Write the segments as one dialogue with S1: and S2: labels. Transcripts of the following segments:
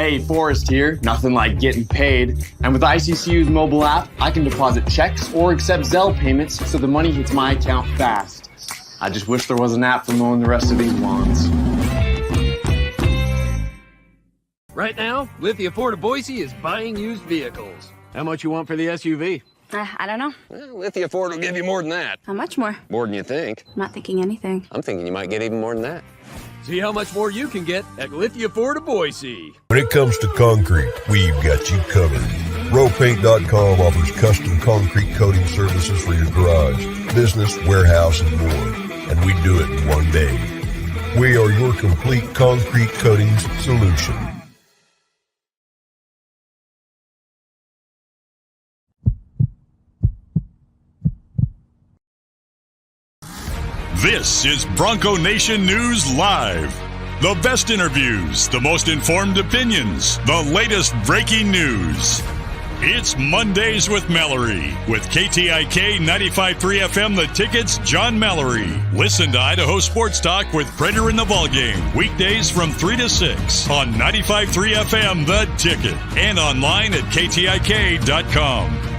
S1: Hey, Forrest here. Nothing like getting paid. And with ICCU's mobile app, I can deposit checks or accept Zelle payments so the money hits my account fast. I just wish there was an app for mowing the rest of these lawns.
S2: Right now, Lithia Ford of Boise is buying used vehicles. How much you want for the SUV?
S3: I don't know.
S2: Well, Lithia Ford will give you more than that.
S3: How much more?
S2: More than you think.
S3: I'm not thinking anything.
S2: I'm thinking you might get even more than that. See how much more you can get at Lithia Ford of Boise.
S4: When it comes to concrete, we've got you covered. RowPaint.com offers custom concrete coating services for your garage, business, warehouse, and more. And we do it in one day. We are your complete concrete coatings solution.
S5: This is Bronco Nation News Live. The best interviews, the most informed opinions, the latest breaking news. It's Mondays with Mallory with KTIK 95.3 FM The Ticket's John Mallory. Listen to Idaho Sports Talk with Prater in the Ballgame weekdays from 3 to 6 on 95.3 FM The Ticket and online at KTIK.com.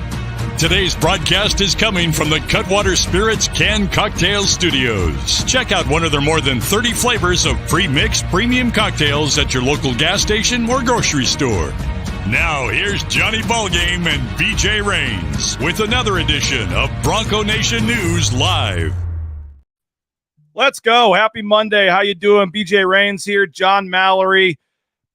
S5: Today's broadcast is coming from the Cutwater Spirits Canned Cocktail Studios. Check out one of their more than 30 flavors of pre-mixed premium cocktails at your local gas station or grocery store. Now, here's Johnny Ballgame and BJ Rains with another edition of Bronco Nation News Live.
S6: Let's go. Happy Monday. How you doing? BJ Rains here, John Mallory.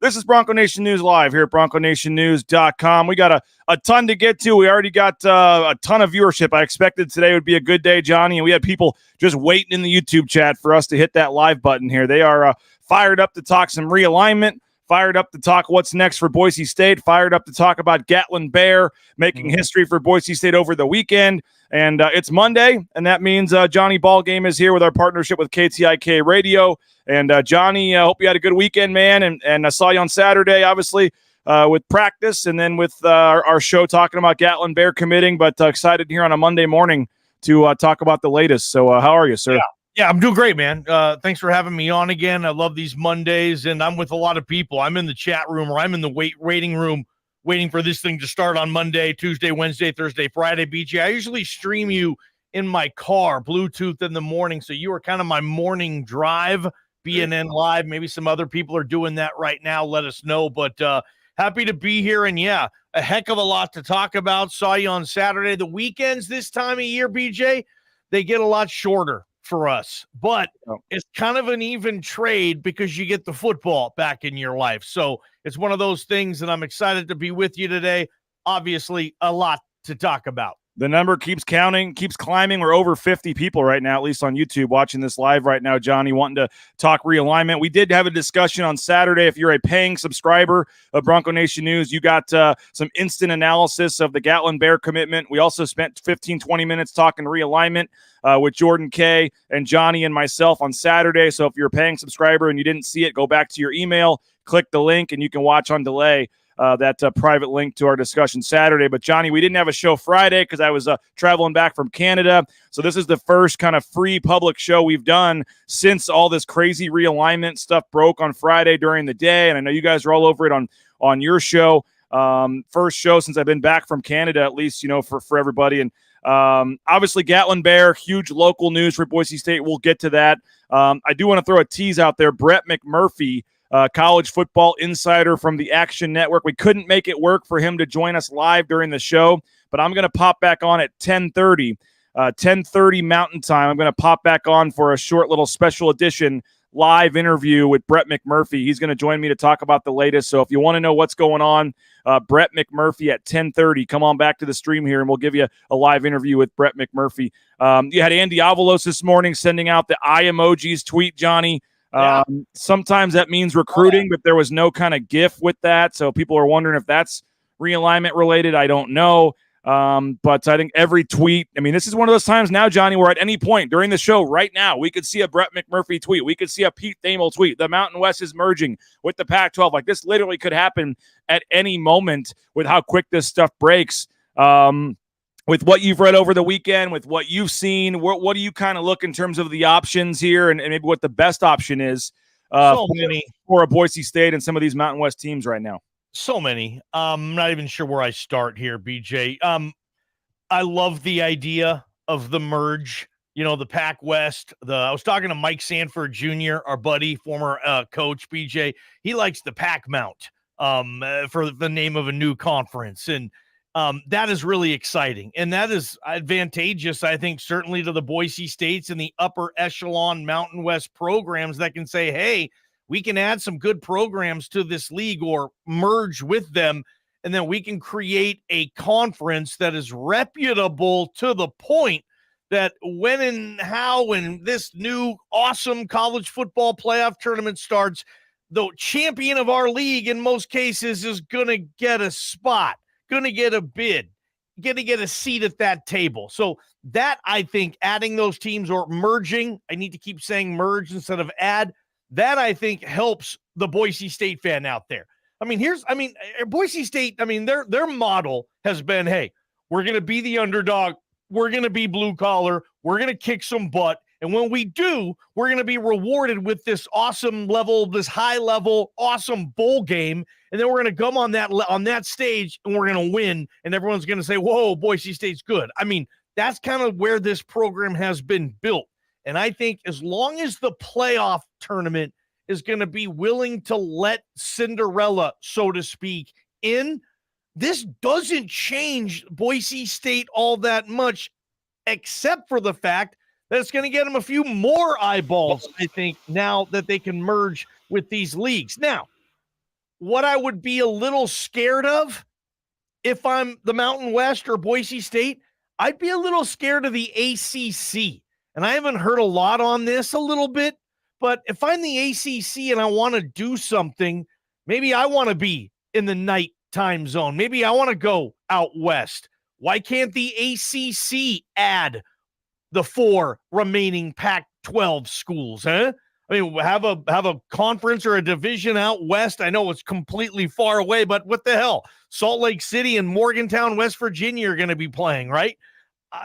S6: This is Bronco Nation News Live here at BroncoNationNews.com. We got a ton to get to. We already got a ton of viewership. I expected today would be a good day, Johnny, and we had people just waiting in the YouTube chat for us to hit that live button here. They are fired up to talk some realignment, fired up to talk what's next for Boise State, fired up to talk about Gatlin Bear making history for Boise State over the weekend. And it's Monday, and that means Johnny Ballgame is here with our partnership with KTIK Radio. And Johnny, I hope you had a good weekend, man. And I saw you on Saturday, obviously, with practice and then with our show talking about Gatlin Bear committing, but excited here on a Monday morning to talk about the latest. So how are you, sir?
S7: Yeah, I'm doing great, man. Thanks for having me on again. I love these Mondays, and I'm with a lot of people. I'm in the chat room or I'm in the waiting room waiting for this thing to start on Monday, Tuesday, Wednesday, Thursday, Friday. BJ, I usually stream you in my car, Bluetooth in the morning, so you are kind of my morning drive, BNN Live. Maybe some other people are doing that right now. Let us know, but happy to be here, and yeah, a heck of a lot to talk about. Saw you on Saturday. The weekends this time of year, BJ, they get a lot shorter for us, but it's kind of an even trade because you get the football back in your life. So it's one of those things that I'm excited to be with you today. Obviously, a lot to talk about.
S6: The number keeps counting, keeps climbing. We're over 50 people right now, at least on YouTube, watching this live right now, Johnny, wanting to talk realignment. We did have a discussion on Saturday. If you're a paying subscriber of Bronco Nation News, you got some instant analysis of the Gatlin Bear commitment. We also spent 15, 20 minutes talking realignment with Jordan K. and Johnny and myself on Saturday. So if you're a paying subscriber and you didn't see it, go back to your email, click the link, and you can watch on delay that private link to our discussion Saturday. But, Johnny, we didn't have a show Friday because I was traveling back from Canada. So this is the first kind of free public show we've done since all this crazy realignment stuff broke on Friday during the day. And I know you guys are all over it on your show. First show since I've been back from Canada, at least, for everybody. And obviously, Gatlin Bear, huge local news for Boise State. We'll get to that. I do want to throw a tease out there. Brett McMurphy, college football insider from the Action Network. We couldn't make it work for him to join us live during the show, but I'm going to pop back on at 10:30 Mountain Time. I'm going to pop back on for a short little special edition live interview with Brett McMurphy. He's going to join me to talk about the latest. So if you want to know what's going on, Brett McMurphy at 10:30, come on back to the stream here and we'll give you a live interview with Brett McMurphy. You had Andy Avalos this morning sending out the eye emojis tweet, Johnny. Sometimes that means recruiting, but there was no kind of GIF with that. So people are wondering if that's realignment related. I don't know. But I think every tweet, this is one of those times now, Johnny, where at any point during the show right now, we could see a Brett McMurphy tweet. We could see a Pete Thamel tweet. The Mountain West is merging with the Pac-12. Like, this literally could happen at any moment with how quick this stuff breaks. With what you've read over the weekend, with what you've seen, what do you kind of look in terms of the options here and maybe what the best option is
S7: So many
S6: for a Boise State and some of these Mountain West teams right now.
S7: So many. I'm not even sure where I start here, BJ. I love the idea of the merge. You know, the Pac West. I was talking to Mike Sanford Jr., our buddy, former coach, BJ. He likes the Pac Mount for the name of a new conference, and that is really exciting, and that is advantageous, I think, certainly to the Boise States and the upper echelon Mountain West programs that can say, hey, we can add some good programs to this league or merge with them, and then we can create a conference that is reputable to the point that when and how and this new awesome college football playoff tournament starts, the champion of our league in most cases is going to get a spot, going to get a bid, going to get a seat at that table. So that, I think, adding those teams or merging, I need to keep saying merge instead of add, that I think helps the Boise State fan out there. Boise State, their model has been, hey, we're going to be the underdog. We're going to be blue collar. We're going to kick some butt. And when we do, we're going to be rewarded with this awesome level, this high level, awesome bowl game. And then we're going to come on that stage and we're going to win. And everyone's going to say, whoa, Boise State's good. That's kind of where this program has been built. And I think as long as the playoff tournament is going to be willing to let Cinderella, so to speak, in, this doesn't change Boise State all that much, except for the fact that it's going to get them a few more eyeballs, I think, now that they can merge with these leagues. Now, what I would be a little scared of if I'm the Mountain West or Boise State, I'd be a little scared of the ACC. And I haven't heard a lot on this a little bit, but if I'm the ACC and I want to do something, maybe I want to be in the night time zone. Maybe I want to go out west. Why can't the ACC add the 4 remaining Pac-12 schools, huh? Have a conference or a division out west. I know it's completely far away, but what the hell? Salt Lake City and Morgantown, West Virginia are going to be playing, right?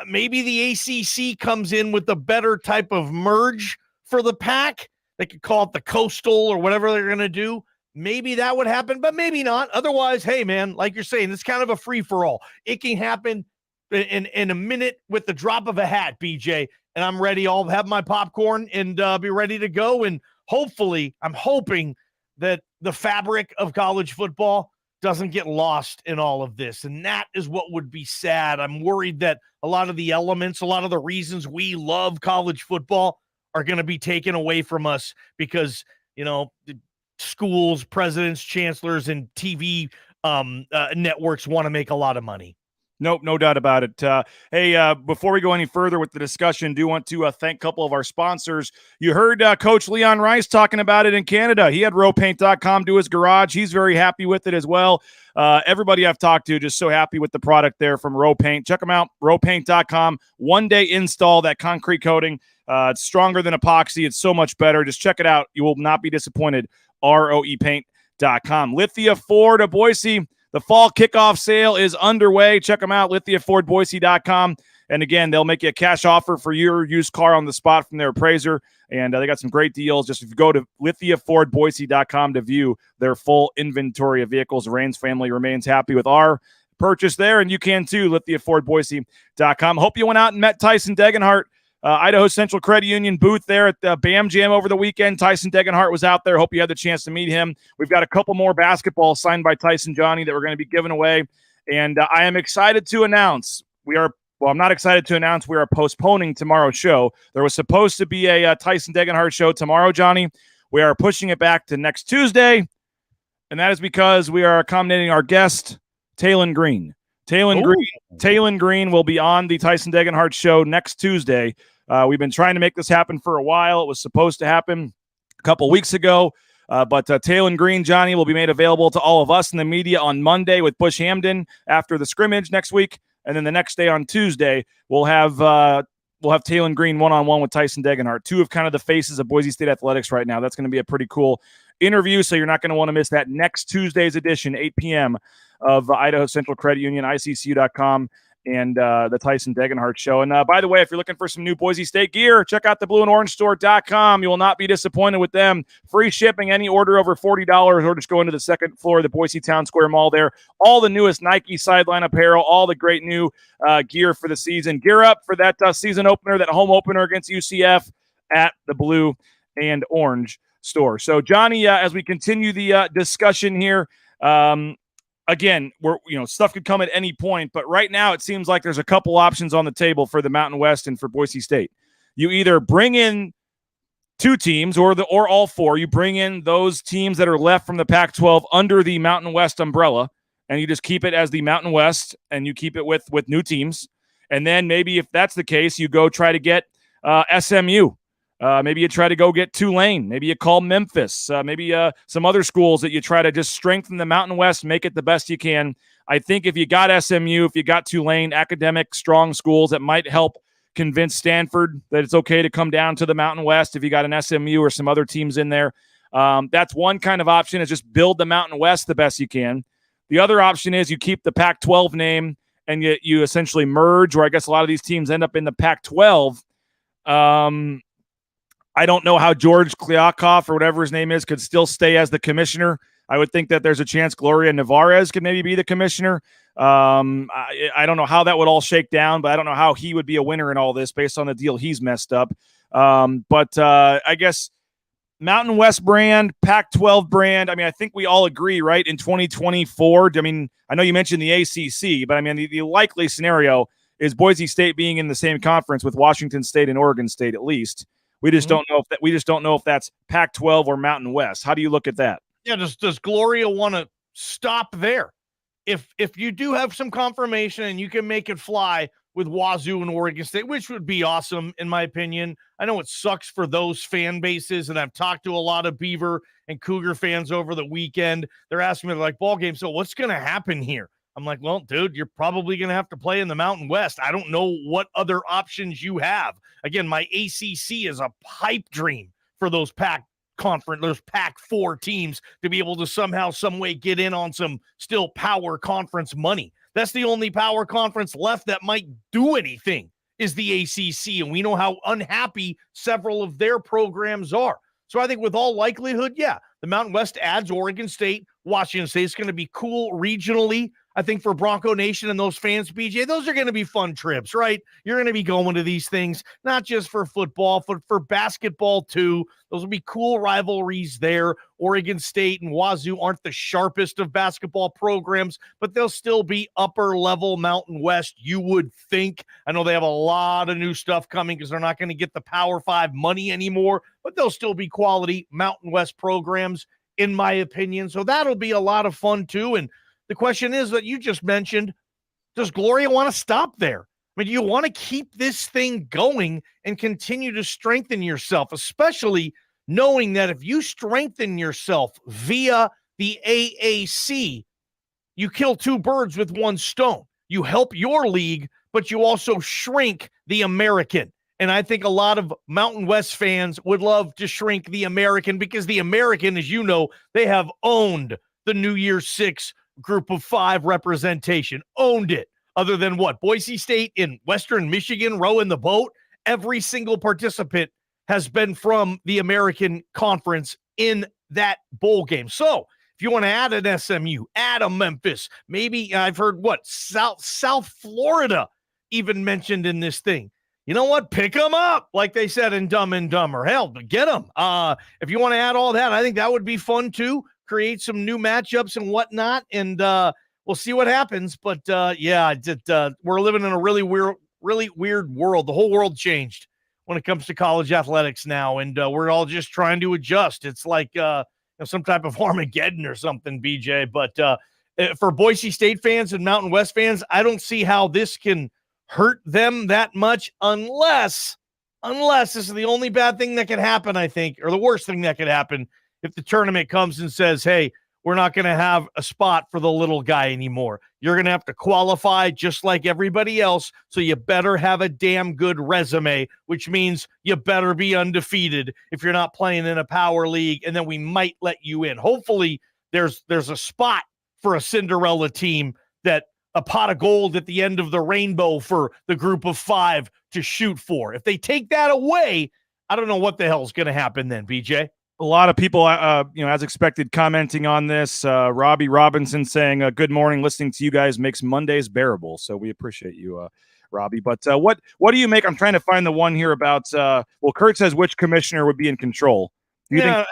S7: Maybe the ACC comes in with a better type of merge for the Pac. They could call it the Coastal or whatever they're going to do. Maybe that would happen, but maybe not. Otherwise, hey, man, like you're saying, it's kind of a free-for-all. It can happen in a minute with the drop of a hat, BJ, and I'm ready. I'll have my popcorn and be ready to go. And hopefully, I'm hoping that the fabric of college football doesn't get lost in all of this. And that is what would be sad. I'm worried that a lot of the elements, a lot of the reasons we love college football are going to be taken away from us because, schools, presidents, chancellors, and TV networks want to make a lot of money.
S6: Nope, no doubt about it. Before we go any further with the discussion, do want to thank a couple of our sponsors. You heard Coach Leon Rice talking about it in Canada. He had rowpaint.com do his garage. He's very happy with it as well. Everybody I've talked to just so happy with the product there from Row Paint. Check them out, rowpaint.com. One-day install, that concrete coating. It's stronger than epoxy. It's so much better. Just check it out. You will not be disappointed. roepaint.com. Lithia Ford of Boise. The fall kickoff sale is underway. Check them out, lithiafordboise.com. And again, they'll make you a cash offer for your used car on the spot from their appraiser. And they got some great deals. Just if you go to lithiafordboise.com to view their full inventory of vehicles, the Raines family remains happy with our purchase there. And you can too, lithiafordboise.com. Hope you went out and met Tyson Degenhart. Idaho Central Credit Union booth there at the BAM Jam over the weekend. Tyson Degenhart was out there. Hope you had the chance to meet him. We've got a couple more basketballs signed by Tyson Johnny that we're going to be giving away. And I am excited to announce I'm not excited to announce we are postponing tomorrow's show. There was supposed to be a Tyson Degenhart show tomorrow, Johnny. We are pushing it back to next Tuesday. And that is because we are accommodating our guest, Taylon Green. Taylon Green will be on the Tyson Degenhart show next Tuesday. We've been trying to make this happen for a while. It was supposed to happen a couple weeks ago, but Taylon Green, Johnny, will be made available to all of us in the media on Monday with Bush Hamden after the scrimmage next week, and then the next day on Tuesday we'll have Taylon Green one-on-one with Tyson Degenhart, two of kind of the faces of Boise State athletics right now. That's going to be a pretty cool interview, so you're not going to want to miss that next Tuesday's edition, 8 p.m. of Idaho Central Credit Union, ICCU.com. and the Tyson Degenhart Show. And by the way, if you're looking for some new Boise State gear, check out the blueandorangestore.com. You will not be disappointed with them. Free shipping, any order over $40, or just go into the second floor of the Boise Town Square Mall there. All the newest Nike sideline apparel, all the great new gear for the season. Gear up for that season opener, that home opener against UCF at the Blue and Orange Store. So, Johnny, as we continue the discussion here, again, stuff could come at any point, but right now it seems like there's a couple options on the table for the Mountain West and for Boise State. You either bring in two teams or all four. You bring in those teams that are left from the Pac-12 under the Mountain West umbrella, and you just keep it as the Mountain West, and you keep it with new teams. And then maybe if that's the case, you go try to get SMU. Maybe you try to go get Tulane. Maybe you call Memphis. Maybe some other schools that you try to just strengthen the Mountain West, make it the best you can. I think if you got SMU, if you got Tulane, academic, strong schools, that might help convince Stanford that it's okay to come down to the Mountain West if you got an SMU or some other teams in there. That's one kind of option, is just build the Mountain West the best you can. The other option is you keep the Pac-12 name and you essentially merge, or I guess a lot of these teams end up in the Pac-12. I don't know how George Kliakoff or whatever his name is could still stay as the commissioner. I would think that there's a chance Gloria Nevarez could maybe be the commissioner. I don't know how that would all shake down, but I don't know how he would be a winner in all this based on the deal he's messed up. But I guess Mountain West brand, Pac-12 brand. I mean, I think we all agree, right, in 2024. I mean, I know you mentioned the ACC, but I mean, the likely scenario is Boise State being in the same conference with Washington State and Oregon State at least. We just don't know if that's Pac-12 or Mountain West. How do you look at that?
S7: Yeah, does Gloria want to stop there? If you do have some confirmation and you can make it fly with Wazoo and Oregon State, which would be awesome in my opinion. I know it sucks for those fan bases, and I've talked to a lot of Beaver and Cougar fans over the weekend. They're asking me, like, ball game, so what's going to happen here? I'm like, well, dude, you're probably going to have to play in the Mountain West. I don't know what other options you have. Again, my ACC is a pipe dream for those Pac-4 teams to be able to somehow, some way get in on some still power conference money. That's the only power conference left that might do anything, is the ACC. And we know how unhappy several of their programs are. So I think with all likelihood, yeah, the Mountain West adds Oregon State, Washington State. It's going to be cool regionally. I think for Bronco Nation and those fans, BJ, those are going to be fun trips, right? You're going to be going to these things, not just for football, but for basketball too. Those will be cool rivalries there. Oregon State and Wazoo aren't the sharpest of basketball programs, but they'll still be upper level Mountain West, you would think. I know they have a lot of new stuff coming because they're not going to get the Power 5 money anymore, but they'll still be quality Mountain West programs, in my opinion. So that'll be a lot of fun too. And the question is that you just mentioned, does Gloria want to stop there? I mean, do you want to keep this thing going and continue to strengthen yourself, especially knowing that if you strengthen yourself via the AAC, you kill two birds with one stone. You help your league, but you also shrink the American. And I think a lot of Mountain West fans would love to shrink the American, because the American, as you know, they have owned the New Year's Six Group of 5 representation, owned it. Other than what? Boise State in Western Michigan rowing the boat. Every single participant has been from the American Conference in that bowl game. So if you want to add an SMU, add a Memphis, maybe I've heard South Florida even mentioned in this thing. You know what? Pick them up, like they said in Dumb and Dumber. Hell, get them. If you want to add all that, I think that would be fun too. Create some new matchups and whatnot, and we'll see what happens. But we're living in a really weird world. The whole world changed when it comes to college athletics now, and we're all just trying to adjust. It's like some type of Armageddon or something, BJ. But for Boise State fans and Mountain West fans, I don't see how this can hurt them that much, unless this is the only bad thing that could happen, I think, or the worst thing that could happen. If the tournament comes and says, hey, we're not going to have a spot for the little guy anymore. You're going to have to qualify just like everybody else, so you better have a damn good resume, which means you better be undefeated if you're not playing in a power league, and then we might let you in. Hopefully there's a spot for a Cinderella team that a pot of gold at the end of the rainbow for the group of 5 to shoot for. If they take that away, I don't know what the hell's going to happen then, BJ.
S6: A lot of people, as expected, commenting on this. Robbie Robinson saying, good morning, listening to you guys makes Mondays bearable. So we appreciate you, Robbie. But what do you make? I'm trying to find the one here about, Kurt says which commissioner would be in control. Do you think?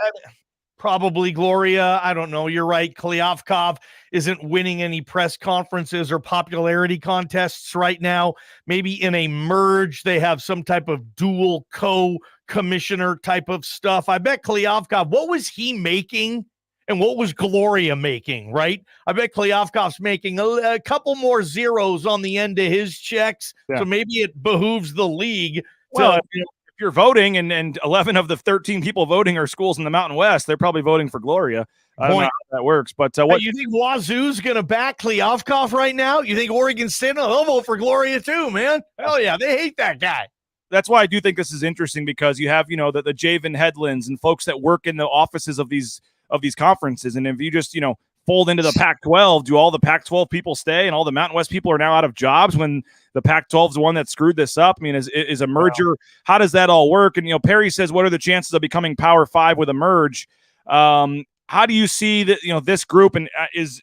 S7: Probably Gloria. I don't know. You're right. Kliavkov isn't winning any press conferences or popularity contests right now. Maybe in a merge, they have some type of dual co-commissioner type of stuff. I bet Kliavkov, what was he making and what was Gloria making, right? I bet Kliavkov's making a couple more zeros on the end of his checks. Yeah. So maybe it behooves the league to
S6: if you're voting and 11 of the 13 people voting are schools in the Mountain West, they're probably voting for Gloria. I don't know how that works, but what
S7: you think Wazoo's going to back Kliavkov right now? You think Oregon State? They'll vote for Gloria too, man. Hell yeah, they hate that guy.
S6: That's why I do think this is interesting because you have, the Javen Headlands and folks that work in the offices of these conferences. And if you just, fold into the Pac-12, do all the Pac-12 people stay and all the Mountain West people are now out of jobs when the Pac-12 is the one that screwed this up? I mean, is a merger, wow. How does that all work? And, Perry says, what are the chances of becoming Power 5 with a merge? How do you see that, this group and is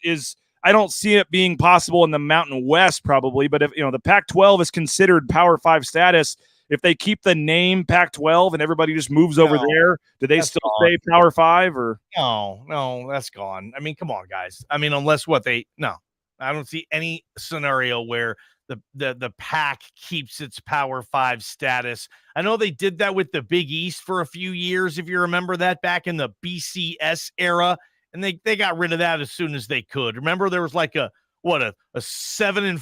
S6: I don't see it being possible in the Mountain West probably, but if, the Pac-12 is considered Power 5 status, if they keep the name Pac-12 and everybody just moves over there, do they still stay Power 5 or?
S7: No, that's gone. I mean, come on, guys. I mean, unless I don't see any scenario where the Pac keeps its Power 5 status. I know they did that with the Big East for a few years, if you remember that back in the BCS era, and they got rid of that as soon as they could. Remember there was like a 7-5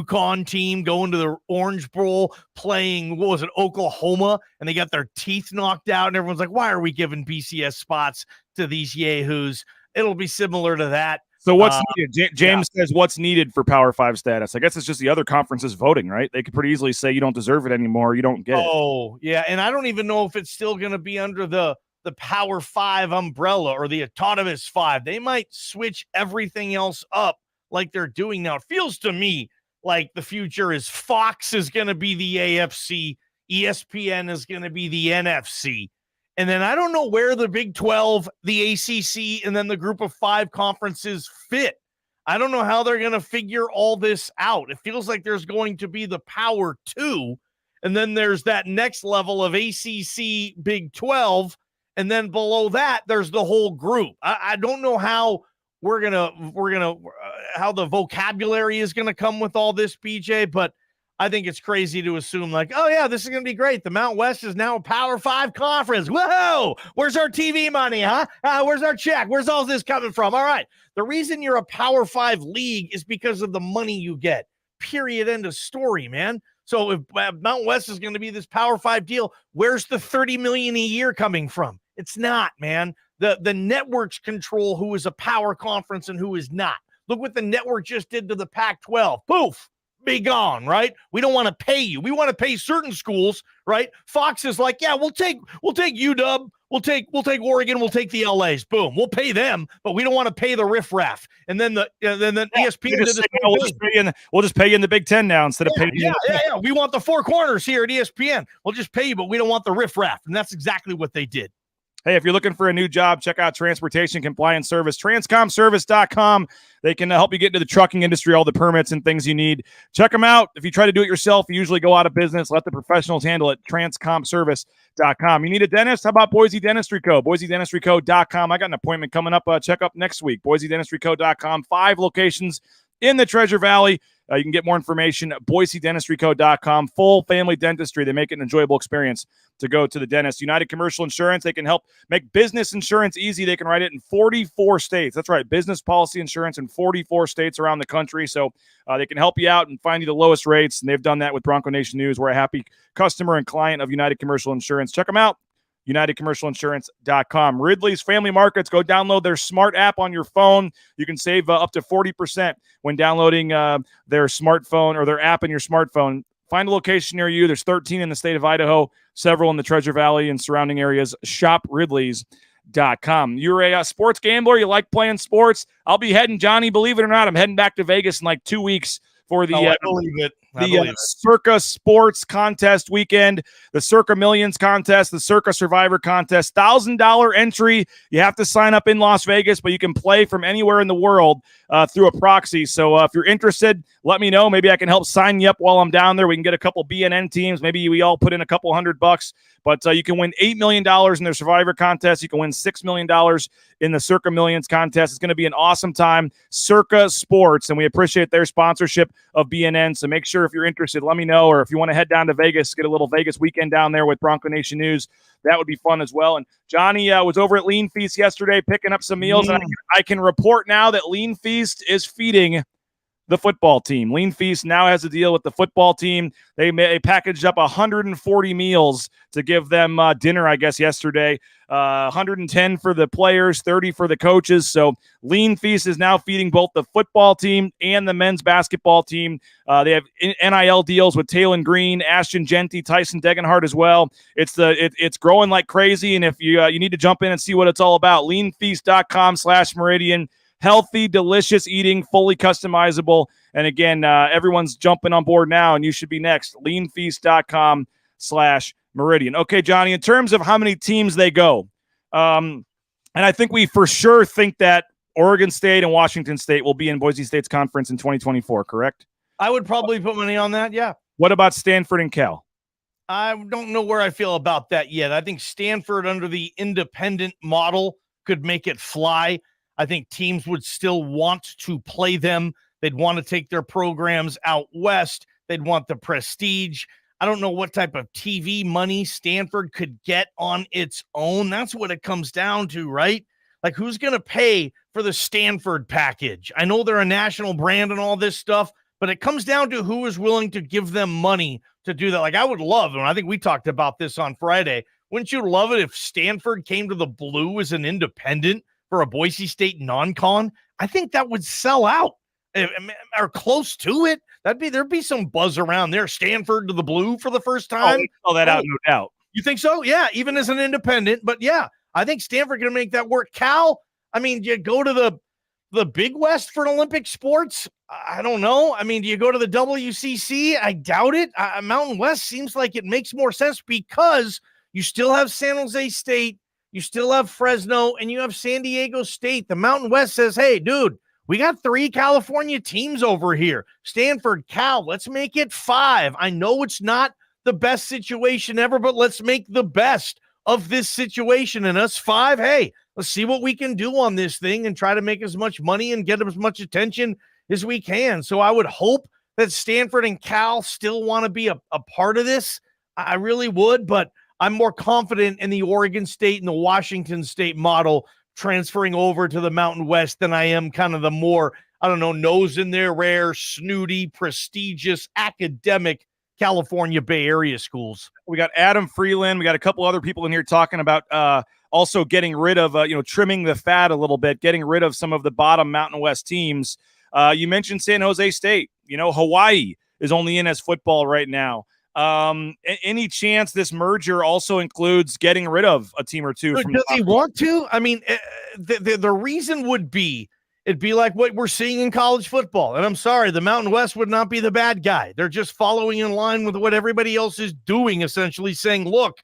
S7: UConn team going to the Orange Bowl playing, Oklahoma, and they got their teeth knocked out, and everyone's like, why are we giving BCS spots to these yahoos? It'll be similar to that.
S6: So what's needed? James says what's needed for Power 5 status? I guess it's just the other conferences voting, right? They could pretty easily say you don't deserve it anymore, you don't get it.
S7: Oh, yeah, and I don't even know if it's still going to be under the Power 5 umbrella or the Autonomous 5. They might switch everything else up like they're doing now. It feels to me like the future is Fox is going to be the AFC, ESPN is going to be the NFC. And then I don't know where the Big 12, the ACC, and then the group of 5 conferences fit. I don't know how they're going to figure all this out. It feels like there's going to be the Power 2, and then there's that next level of ACC, Big 12, and then below that, there's the whole group. I don't know how how the vocabulary is gonna come with all this, BJ, but I think it's crazy to assume like, oh yeah, this is gonna be great. The Mountain West is now a Power 5 conference. Whoa, where's our TV money, huh? Where's our check? Where's all this coming from? All right, the reason you're a Power 5 league is because of the money you get. Period. End of story, man. So if Mountain West is going to be this Power 5 deal, where's the $30 million a year coming from? It's not, man. The networks control who is a power conference and who is not. Look what the network just did to the Pac-12. Poof, be gone, right? We don't want to pay you. We want to pay certain schools, right? Fox is like, yeah, we'll take UW, we'll take Oregon, we'll take the LAs. Boom, we'll pay them, but we don't want to pay the riffraff. And then ESPN did
S6: we'll just pay you in the Big Ten now instead of paying.
S7: Yeah. We want the 4 corners here at ESPN. We'll just pay you, but we don't want the riffraff. And that's exactly what they did.
S6: Hey, if you're looking for a new job, check out Transportation Compliance Service, transcomservice.com. They can help you get into the trucking industry, all the permits and things you need. Check them out. If you try to do it yourself, you usually go out of business. Let the professionals handle it, transcomservice.com. You need a dentist? How about Boise Dentistry Co.? BoiseDentistryCo.com. I got an appointment coming up. Check up next week, BoiseDentistryCo.com. 5 locations in the Treasure Valley. You can get more information at BoiseDentistryCo.com. Full family dentistry. They make it an enjoyable experience to go to the dentist. United Commercial Insurance. They can help make business insurance easy. They can write it in 44 states. That's right. Business policy insurance in 44 states around the country. So they can help you out and find you the lowest rates. And they've done that with Bronco Nation News. We're a happy customer and client of United Commercial Insurance. Check them out. UnitedCommercialInsurance.com. Ridley's Family Markets. Go download their smart app on your phone. You can save up to 40% when downloading their smartphone or their app in your smartphone. Find a location near you. There's 13 in the state of Idaho, several in the Treasure Valley and surrounding areas. Shop Ridley's You're a sports gambler. You like playing sports. I'll be heading, Johnny, believe it or not, I'm heading back to Vegas in like 2 weeks for the
S7: I believe it.
S6: Circa Sports Contest weekend, the Circa Millions Contest, the Circa Survivor Contest, $1,000 entry. You have to sign up in Las Vegas, but you can play from anywhere in the world through a proxy. So if you're interested, let me know. Maybe I can help sign you up while I'm down there. We can get a couple BNN teams. Maybe we all put in a couple $100. But you can win $8 million in the Survivor Contest. You can win $6 million in the Circa Millions Contest. It's going to be an awesome time. Circa Sports, and we appreciate their sponsorship of BNN. So make sure if you're interested, let me know. Or if you want to head down to Vegas, get a little Vegas weekend down there with Bronco Nation News, that would be fun as well. And Johnny was over at Lean Feast yesterday picking up some meals. And I can report now that Lean Feast is feeding the football team. Lean Feast now has a deal with the football team. They packaged up 140 meals to give them dinner, I guess, yesterday. 110 for the players, 30 for the coaches. So Lean Feast is now feeding both the football team and the men's basketball team. They have NIL deals with Taylon Green, Ashton Genty, Tyson Degenhart as well. It's growing like crazy. And if you need to jump in and see what it's all about, leanfeast.com/Meridian. Healthy, delicious eating, fully customizable. And again, everyone's jumping on board now, and you should be next. leanfeast.com/Meridian. Okay, Johnny, in terms of how many teams they go, and I think we for sure think that Oregon State and Washington State will be in Boise State's conference in 2024, correct?
S7: I would probably put money on that, yeah.
S6: What about Stanford and Cal?
S7: I don't know where I feel about that yet. I think Stanford under the independent model could make it fly. I think teams would still want to play them. They'd want to take their programs out west. They'd want the prestige. I don't know what type of TV money Stanford could get on its own. That's what it comes down to, right? Like, who's going to pay for the Stanford package? I know they're a national brand and all this stuff, but it comes down to who is willing to give them money to do that. Like, I would love, and I think we talked about this on Friday, wouldn't you love it if Stanford came to the Blue as an independent for a Boise State non-con? I think that would sell out or close to it. There'd be some buzz around there. Stanford to the Blue for the first time.
S6: Oh, that out, no doubt.
S7: You think so? Yeah, even as an independent. But yeah, I think Stanford can make that work. Cal, I mean, do you go to the Big West for Olympic sports? I don't know. I mean, do you go to the WCC? I doubt it. Mountain West seems like it makes more sense because you still have San Jose State, you still have Fresno, and you have San Diego State. The Mountain West says, hey, dude, we got 3 California teams over here. Stanford, Cal, let's make it 5. I know it's not the best situation ever, but let's make the best of this situation. And us 5, hey, let's see what we can do on this thing and try to make as much money and get as much attention as we can. So I would hope that Stanford and Cal still want to be a part of this. I really would, but I'm more confident in the Oregon State and the Washington State model transferring over to the Mountain West than I am kind of the more, I don't know, nose in there, rare, snooty, prestigious, academic California Bay Area schools.
S6: We got Adam Freeland. We got a couple other people in here talking about also getting rid of, trimming the fat a little bit, getting rid of some of the bottom Mountain West teams. You mentioned San Jose State. Hawaii is only in as football right now. Any chance this merger also includes getting rid of a team or two?
S7: Does he want to? I mean, the reason would be, it'd be like what we're seeing in college football. And I'm sorry, the Mountain West would not be the bad guy. They're just following in line with what everybody else is doing, essentially saying, look,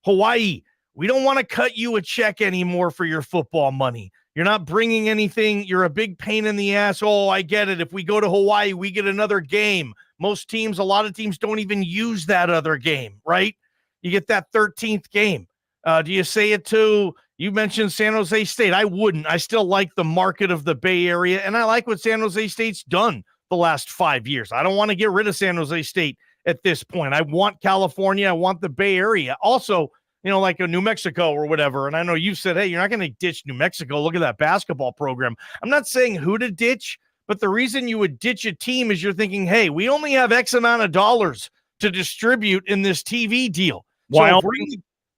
S7: Hawaii, we don't want to cut you a check anymore for your football money. You're not bringing anything. You're a big pain in the ass. Oh, I get it. If we go to Hawaii, we get another game. Most teams, a lot of teams don't even use that other game, right? You get that 13th game. Do you say it to, you mentioned San Jose State. I wouldn't. I still like the market of the Bay Area, and I like what San Jose State's done the last 5 years. I don't want to get rid of San Jose State at this point. I want California. I want the Bay Area. Also, like a New Mexico or whatever. And I know you said, hey, you're not going to ditch New Mexico. Look at that basketball program. I'm not saying who to ditch, but the reason you would ditch a team is you're thinking, hey, we only have X amount of dollars to distribute in this TV deal. So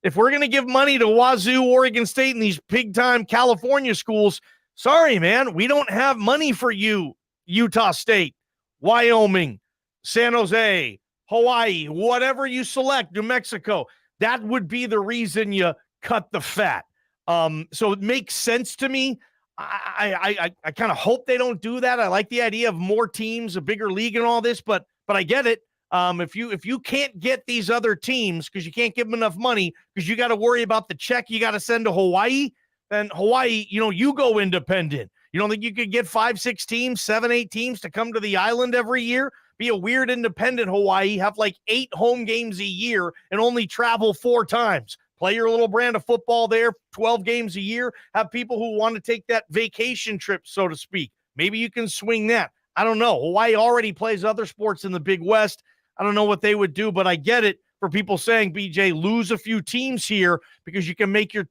S7: if we're going to give money to Wazoo, Oregon State, and these big-time California schools, sorry, man, we don't have money for you, Utah State, Wyoming, San Jose, Hawaii, whatever you select, New Mexico. That would be the reason you cut the fat. So it makes sense to me. I kind of hope they don't do that. I like the idea of more teams, a bigger league and all this, but I get it. If you can't get these other teams because you can't give them enough money because you got to worry about the check you got to send to Hawaii, then Hawaii, you go independent. You don't think you could get 5, 6 teams, 7, 8 teams to come to the island every year? Be a weird independent Hawaii, have like 8 home games a year and only travel 4 times. Play your little brand of football there, 12 games a year. Have people who want to take that vacation trip, so to speak. Maybe you can swing that. I don't know. Hawaii already plays other sports in the Big West. I don't know what they would do, but I get it for people saying, BJ, lose a few teams here because you can make your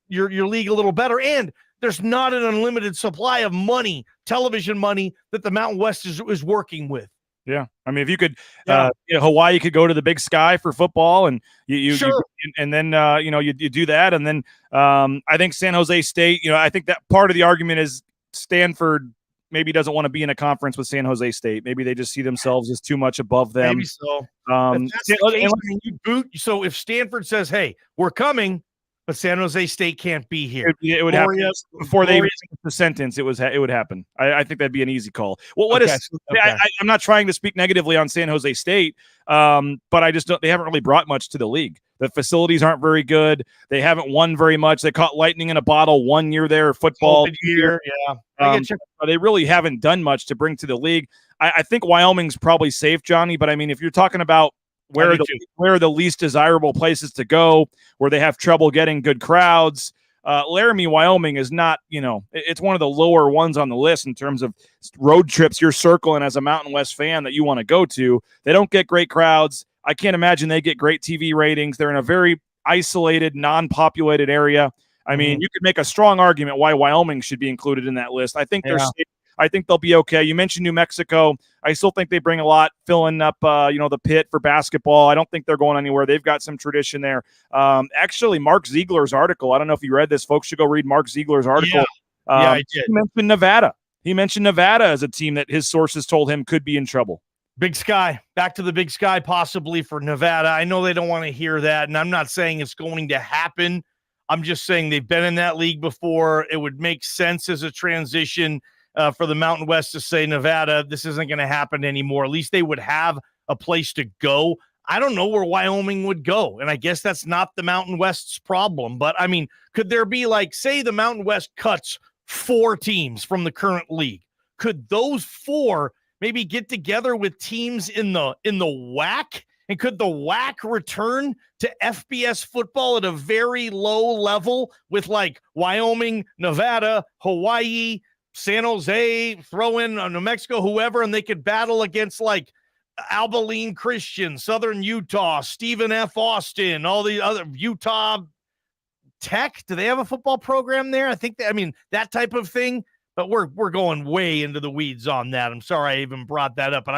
S7: league a little better. And there's not an unlimited supply of money, television money, that the Mountain West is working with.
S6: Yeah, I mean, if you could, Hawaii could go to the Big Sky for football, and you do that, and then I think San Jose State. I think that part of the argument is Stanford maybe doesn't want to be in a conference with San Jose State. Maybe they just see themselves as too much above them.
S7: Maybe so. So if Stanford says, "Hey, we're coming," but San Jose State can't be here,
S6: it would happen before they even finish the sentence. It would happen. I think that'd be an easy call. Well, I'm not trying to speak negatively on San Jose State, but I just don't. They haven't really brought much to the league. The facilities aren't very good. They haven't won very much. They caught lightning in a bottle one year there, football
S7: year. Yeah,
S6: they really haven't done much to bring to the league. I think Wyoming's probably safe, Johnny. But I mean, if you're talking about where are the least desirable places to go, where they have trouble getting good crowds, Laramie, Wyoming is not, it's one of the lower ones on the list in terms of road trips you're circling as a Mountain West fan that you want to go to. They don't get great crowds. I can't imagine they get great TV ratings. They're in a very isolated, non-populated area. I mean, you could make a strong argument why Wyoming should be included in that list. I think they're safe. I think they'll be okay. You mentioned New Mexico. I still think they bring a lot, filling up, the pit for basketball. I don't think they're going anywhere. They've got some tradition there. Actually, Mark Ziegler's article, I don't know if you read this. Folks should go read Mark Ziegler's article.
S7: I did.
S6: He mentioned Nevada. He mentioned Nevada as a team that his sources told him could be in trouble.
S7: Big Sky, back to the Big Sky, possibly for Nevada. I know they don't want to hear that, and I'm not saying it's going to happen. I'm just saying they've been in that league before. It would make sense as a transition for the Mountain West to say, Nevada, this isn't going to happen anymore. At least they would have a place to go. I don't know where Wyoming would go, and I guess that's not the Mountain West's problem. But, I mean, could there be, say the Mountain West cuts 4 teams from the current league? Could those 4 maybe get together with teams in the WAC? And could the WAC return to FBS football at a very low level with Wyoming, Nevada, Hawaii, San Jose, throw in New Mexico, whoever, and they could battle against Abilene Christian, Southern Utah, Stephen F. Austin, all the other Utah Tech. Do they have a football program there? I think that type of thing. But we're going way into the weeds on that. I'm sorry I even brought that up, but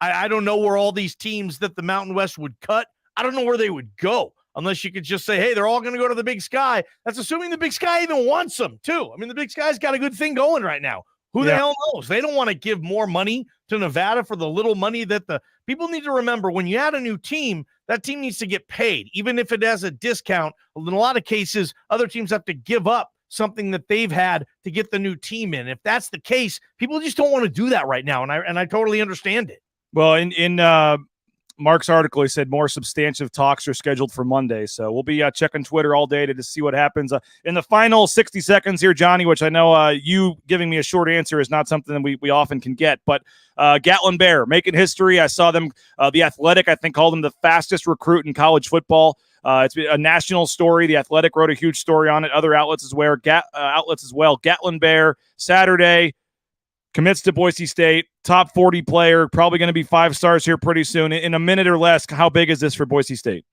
S7: I don't know where all these teams that the Mountain West would cut, I don't know where they would go unless you could just say, hey, they're all going to go to the Big Sky. That's assuming the Big Sky even wants them too. I mean, the Big Sky's got a good thing going right now. Who the hell knows? They don't want to give more money to Nevada for the little money that the people need to remember. When you add a new team, that team needs to get paid, even if it has a discount. In a lot of cases, other teams have to give up something that they've had to get the new team in. If that's the case, people just don't want to do that right now. And I totally understand it.
S6: Well, in Mark's article, he said more substantive talks are scheduled for Monday. So we'll be checking Twitter all day to see what happens. In the final 60 seconds here, Johnny, which I know you giving me a short answer is not something that we often can get, but Gatlin Bear making history. I saw them, The Athletic, I think, called them the fastest recruit in college football. It's a national story. The Athletic wrote a huge story on it. Other outlets as well. Gatlin Bear, Saturday, commits to Boise State, top 40 player, probably going to be 5 stars here pretty soon. In a minute or less, how big is this for Boise State?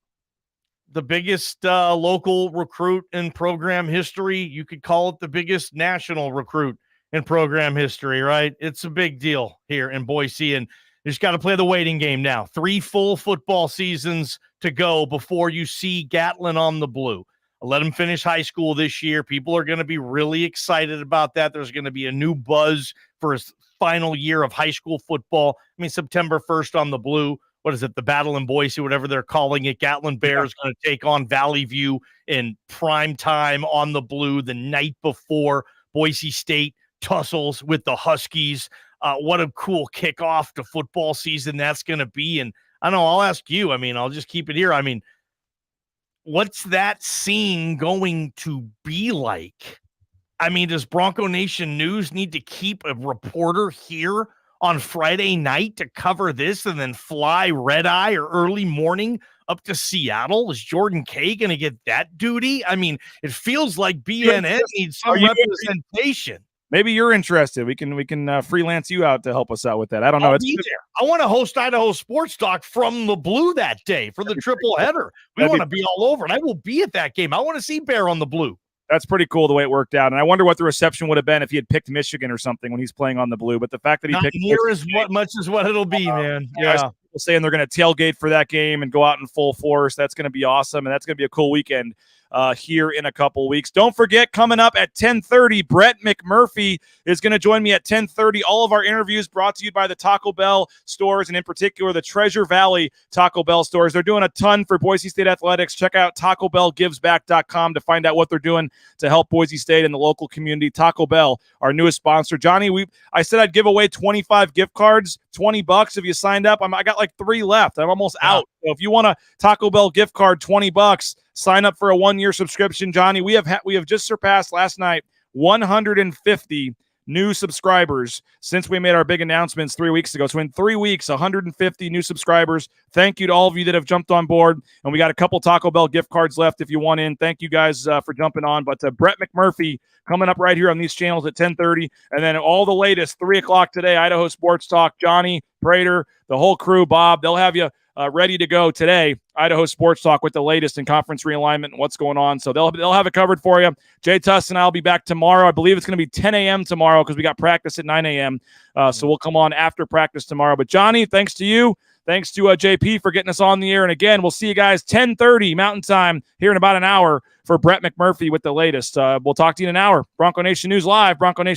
S7: The biggest local recruit in program history. You could call it the biggest national recruit in program history, right? It's a big deal here in Boise, and you just got to play the waiting game now. 3 full football seasons to go before you see Gatlin on the blue. Let him finish high school this year. People are going to be really excited about that. There's going to be a new buzz for his final year of high school football. I mean, September 1st on the blue. what is it, the battle in Boise, whatever they're calling it. Gatlin Bear is going to take on Valley View in prime time on the blue the night before Boise State tussles with the Huskies. What a cool kickoff to football season that's going to be. And I don't know, I'll ask you, I mean, I'll just keep it here. I mean, what's that scene going to be like? I mean, does Bronco Nation News need to keep a reporter here on Friday night to cover this and then fly red eye or early morning up to Seattle? Is Jordan Kay going to get that duty? I mean, it feels like BNN needs some representation.
S6: Maybe you're interested. We can freelance you out to help us out with that. I don't know.
S7: I'll be there. I want to host Idaho Sports Talk from the blue that day for the triple header. We want to be all over, and I will be at that game. I want to see Bear on the blue.
S6: That's pretty cool the way it worked out. And I wonder what the reception would have been if he had picked Michigan or something when he's playing on the blue. But the fact that he picked
S7: near as much as what it'll be, man. Yeah.
S6: People saying they're going to tailgate for that game and go out in full force. That's going to be awesome. And that's going to be a cool weekend here in a couple weeks. Don't forget, coming up at 10:30, Brett McMurphy is going to join me at 10:30. All of our interviews brought to you by the Taco Bell stores, and in particular, the Treasure Valley Taco Bell stores. They're doing a ton for Boise State athletics. Check out TacoBellGivesBack.com to find out what they're doing to help Boise State and the local community. Taco Bell, our newest sponsor. Johnny, I said I'd give away 25 gift cards, $20 if you signed up. I got like 3 left. I'm almost out. So if you want a Taco Bell gift card, $20, sign up for a 1-year subscription. Johnny, we have just surpassed last night 150 new subscribers since we made our big announcements 3 weeks ago. So in 3 weeks, 150 new subscribers. Thank you to all of you that have jumped on board. And we got a couple Taco Bell gift cards left if you want in. Thank you guys for jumping on. But Brett McMurphy coming up right here on these channels at 10:30. And then all the latest, 3 o'clock today, Idaho Sports Talk. Johnny, Prater, the whole crew, Bob, they'll have you ready to go today. Idaho Sports Talk with the latest in conference realignment and what's going on. So they'll have it covered for you. Jay Tuss and I will be back tomorrow. I believe it's going to be 10 a.m. tomorrow because we got practice at 9 a.m. So we'll come on after practice tomorrow. But Johnny, thanks to you. Thanks to JP for getting us on the air. And again, we'll see you guys 10:30 Mountain Time here in about an hour for Brett McMurphy with the latest. We'll talk to you in an hour. Bronco Nation News Live, Bronco Nation.